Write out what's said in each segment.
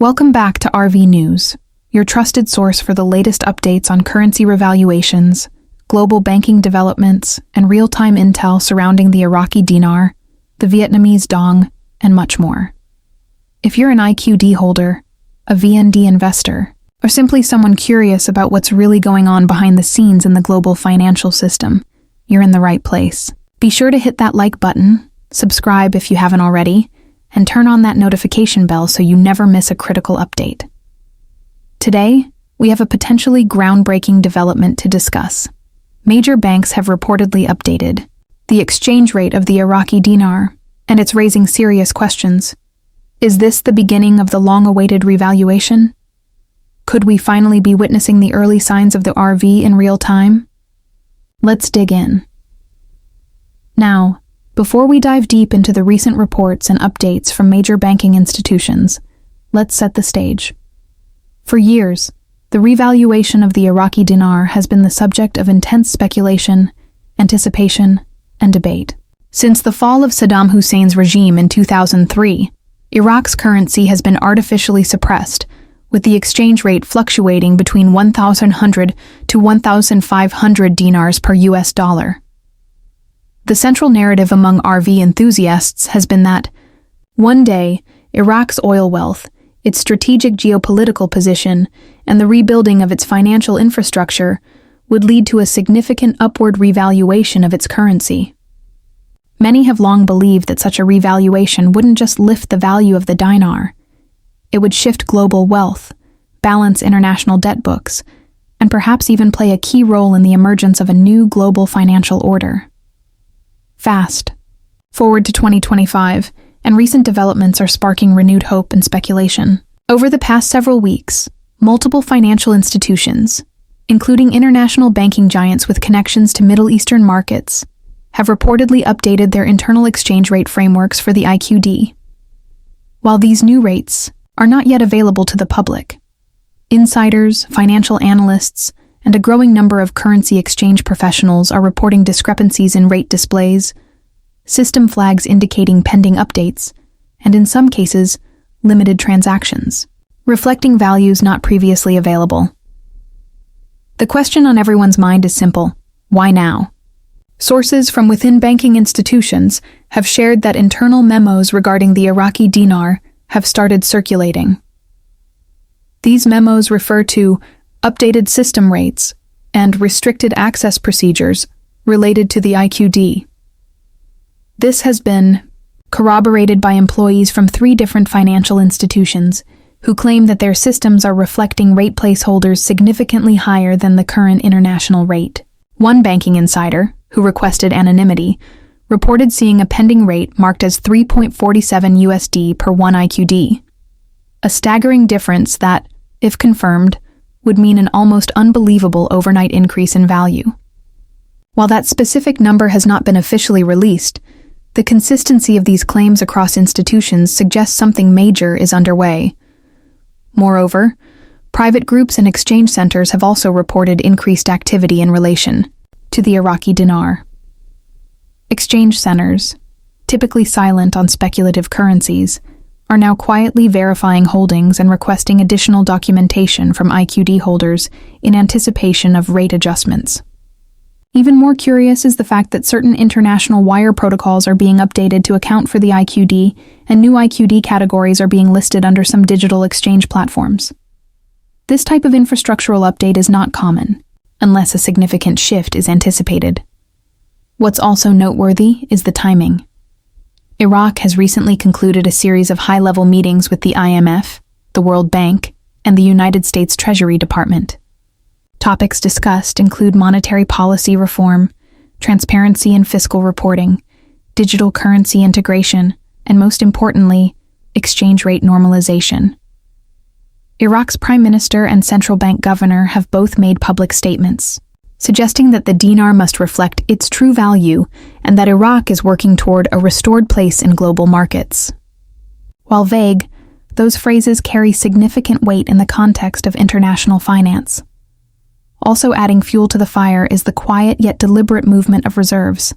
Welcome back to RV News, your trusted source for the latest updates on currency revaluations, global banking developments, and real-time intel surrounding the Iraqi Dinar, the Vietnamese Dong, and much more. If you're an IQD holder, a VND investor, or simply someone curious about what's really going on behind the scenes in the global financial system, you're in the right place. Be sure to hit that like button, subscribe if you haven't already, and turn on that notification bell so you never miss a critical update. Today, we have a potentially groundbreaking development to discuss. Major banks have reportedly updated the exchange rate of the Iraqi dinar, and it's raising serious questions. Is this the beginning of the long-awaited revaluation? Could we finally be witnessing the early signs of the RV in real time? Let's dig in. Now, before we dive deep into the recent reports and updates from major banking institutions, let's set the stage. For years, the revaluation of the Iraqi dinar has been the subject of intense speculation, anticipation, and debate. Since the fall of Saddam Hussein's regime in 2003, Iraq's currency has been artificially suppressed, with the exchange rate fluctuating between 1,100 to 1,500 dinars per US dollar. The central narrative among RV enthusiasts has been that, one day, Iraq's oil wealth, its strategic geopolitical position, and the rebuilding of its financial infrastructure would lead to a significant upward revaluation of its currency. Many have long believed that such a revaluation wouldn't just lift the value of the dinar. It would shift global wealth, balance international debt books, and perhaps even play a key role in the emergence of a new global financial order. Fast forward to 2025, and recent developments are sparking renewed hope and speculation. Over the past several weeks, multiple financial institutions, including international banking giants with connections to Middle Eastern markets, have reportedly updated their internal exchange rate frameworks for the IQD. While these new rates are not yet available to the public, insiders, financial analysts, and a growing number of currency exchange professionals are reporting discrepancies in rate displays, system flags indicating pending updates, and in some cases, limited transactions, reflecting values not previously available. The question on everyone's mind is simple: why now? Sources from within banking institutions have shared that internal memos regarding the Iraqi dinar have started circulating. These memos refer to updated system rates and restricted access procedures related to the IQD. This has been corroborated by employees from 3 different financial institutions who claim that their systems are reflecting rate placeholders significantly higher than the current international rate. One banking insider, who requested anonymity, reported seeing a pending rate marked as 3.47 USD per 1 IQD, a staggering difference that, if confirmed, would mean an almost unbelievable overnight increase in value. While that specific number has not been officially released, the consistency of these claims across institutions suggests something major is underway. Moreover, private groups and exchange centers have also reported increased activity in relation to the Iraqi dinar. Exchange centers, typically silent on speculative currencies, are now quietly verifying holdings and requesting additional documentation from IQD holders in anticipation of rate adjustments. Even more curious is the fact that certain international wire protocols are being updated to account for the IQD, and new IQD categories are being listed under some digital exchange platforms. This type of infrastructural update is not common, unless a significant shift is anticipated. What's also noteworthy is the timing. Iraq has recently concluded a series of high-level meetings with the IMF, the World Bank, and the United States Treasury Department. Topics discussed include monetary policy reform, transparency and fiscal reporting, digital currency integration, and most importantly, exchange rate normalization. Iraq's Prime Minister and central bank governor have both made public statements, suggesting that the dinar must reflect its true value and that Iraq is working toward a restored place in global markets. While vague, those phrases carry significant weight in the context of international finance. Also adding fuel to the fire is the quiet yet deliberate movement of reserves.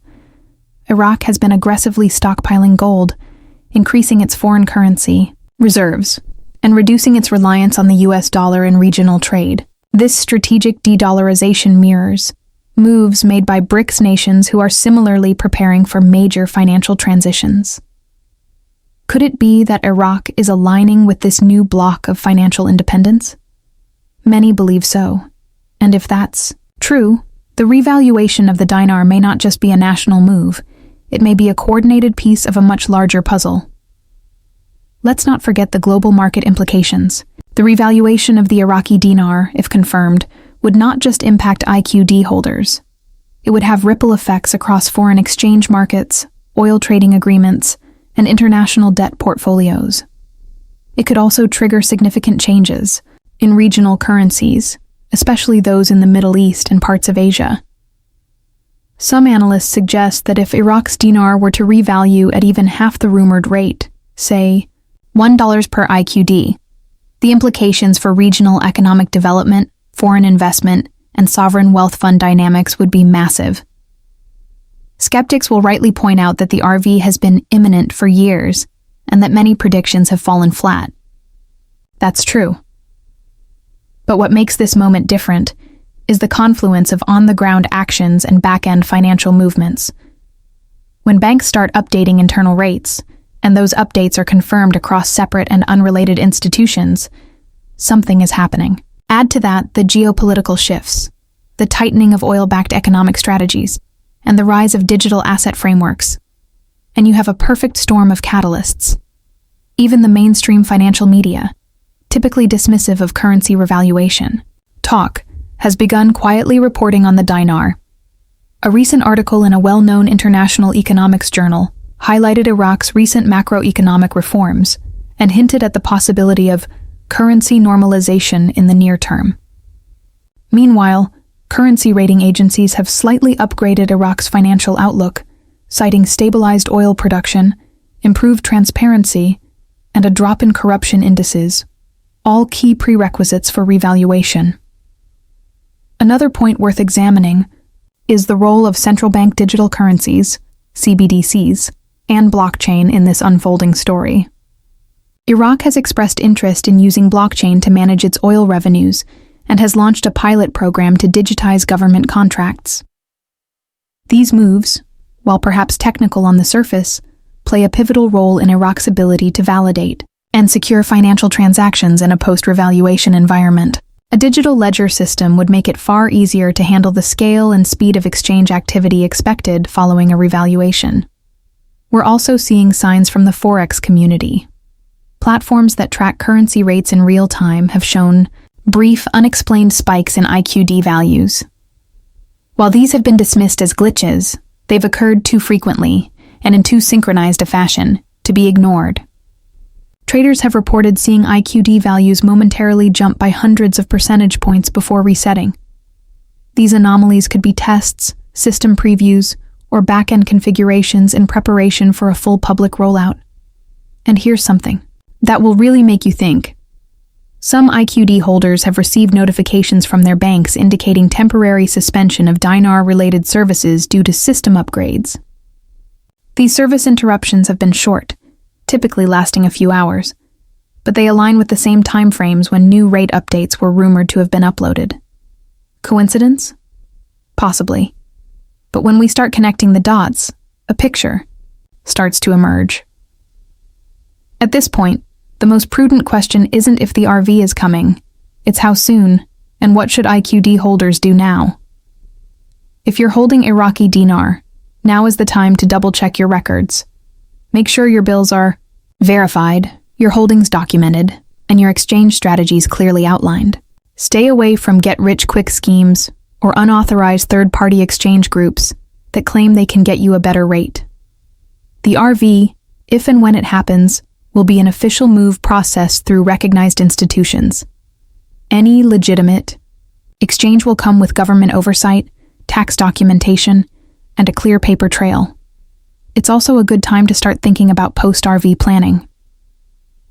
Iraq has been aggressively stockpiling gold, increasing its foreign currency reserves, and reducing its reliance on the US dollar in regional trade. This strategic de-dollarization mirrors moves made by BRICS nations who are similarly preparing for major financial transitions. Could it be that Iraq is aligning with this new bloc of financial independence? Many believe so. And if that's true, the revaluation of the dinar may not just be a national move, it may be a coordinated piece of a much larger puzzle. Let's not forget the global market implications. The revaluation of the Iraqi dinar, if confirmed, would not just impact IQD holders. It would have ripple effects across foreign exchange markets, oil trading agreements, and international debt portfolios. It could also trigger significant changes in regional currencies, especially those in the Middle East and parts of Asia. Some analysts suggest that if Iraq's dinar were to revalue at even half the rumored rate, say $1 per IQD, the implications for regional economic development, foreign investment, and sovereign wealth fund dynamics would be massive. Skeptics will rightly point out that the RV has been imminent for years, and that many predictions have fallen flat. That's true. But what makes this moment different is the confluence of on-the-ground actions and back-end financial movements. When banks start updating internal rates, and those updates are confirmed across separate and unrelated institutions, something is happening. Add to that the geopolitical shifts, the tightening of oil-backed economic strategies, and the rise of digital asset frameworks, and you have a perfect storm of catalysts. Even the mainstream financial media, typically dismissive of currency revaluation, talk, has begun quietly reporting on the dinar. A recent article in a well-known international economics journal highlighted Iraq's recent macroeconomic reforms and hinted at the possibility of currency normalization in the near term. Meanwhile, currency rating agencies have slightly upgraded Iraq's financial outlook, citing stabilized oil production, improved transparency, and a drop in corruption indices, all key prerequisites for revaluation. Another point worth examining is the role of central bank digital currencies, CBDCs, and blockchain in this unfolding story. Iraq has expressed interest in using blockchain to manage its oil revenues and has launched a pilot program to digitize government contracts. These moves, while perhaps technical on the surface, play a pivotal role in Iraq's ability to validate and secure financial transactions in a post-revaluation environment. A digital ledger system would make it far easier to handle the scale and speed of exchange activity expected following a revaluation. We're also seeing signs from the Forex community. Platforms that track currency rates in real time have shown brief, unexplained spikes in IQD values. While these have been dismissed as glitches, they've occurred too frequently and in too synchronized a fashion to be ignored. Traders have reported seeing IQD values momentarily jump by hundreds of percentage points before resetting. These anomalies could be tests, system previews, or back-end configurations in preparation for a full public rollout. And here's something that will really make you think. Some IQD holders have received notifications from their banks indicating temporary suspension of dinar-related services due to system upgrades. These service interruptions have been short, typically lasting a few hours, but they align with the same timeframes when new rate updates were rumored to have been uploaded. Coincidence? Possibly. But when we start connecting the dots, a picture starts to emerge. At this point, the most prudent question isn't if the RV is coming, it's how soon, and what should IQD holders do now? If you're holding Iraqi dinar, now is the time to double-check your records. Make sure your bills are verified, your holdings documented, and your exchange strategies clearly outlined. Stay away from get-rich-quick schemes or unauthorized third-party exchange groups that claim they can get you a better rate. The RV, if and when it happens, will be an official move processed through recognized institutions. Any legitimate exchange will come with government oversight, tax documentation, and a clear paper trail. It's also a good time to start thinking about post-RV planning.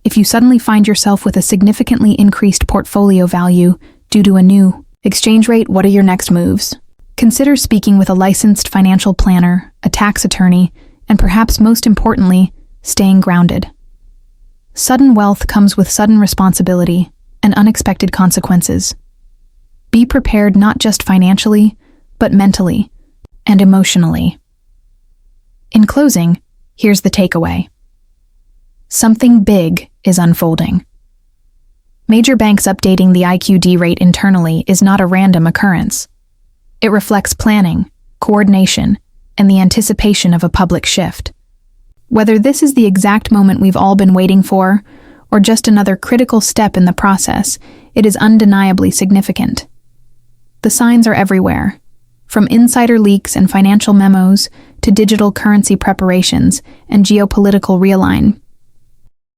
If you suddenly find yourself with a significantly increased portfolio value due to a new exchange rate, what are your next moves? Consider speaking with a licensed financial planner, a tax attorney, and perhaps most importantly, staying grounded. Sudden wealth comes with sudden responsibility and unexpected consequences. Be prepared not just financially, but mentally and emotionally. In closing, here's the takeaway. Something big is unfolding. Major banks updating the IQD rate internally is not a random occurrence. It reflects planning, coordination, and the anticipation of a public shift. Whether this is the exact moment we've all been waiting for, or just another critical step in the process, it is undeniably significant. The signs are everywhere, from insider leaks and financial memos to digital currency preparations and geopolitical realign.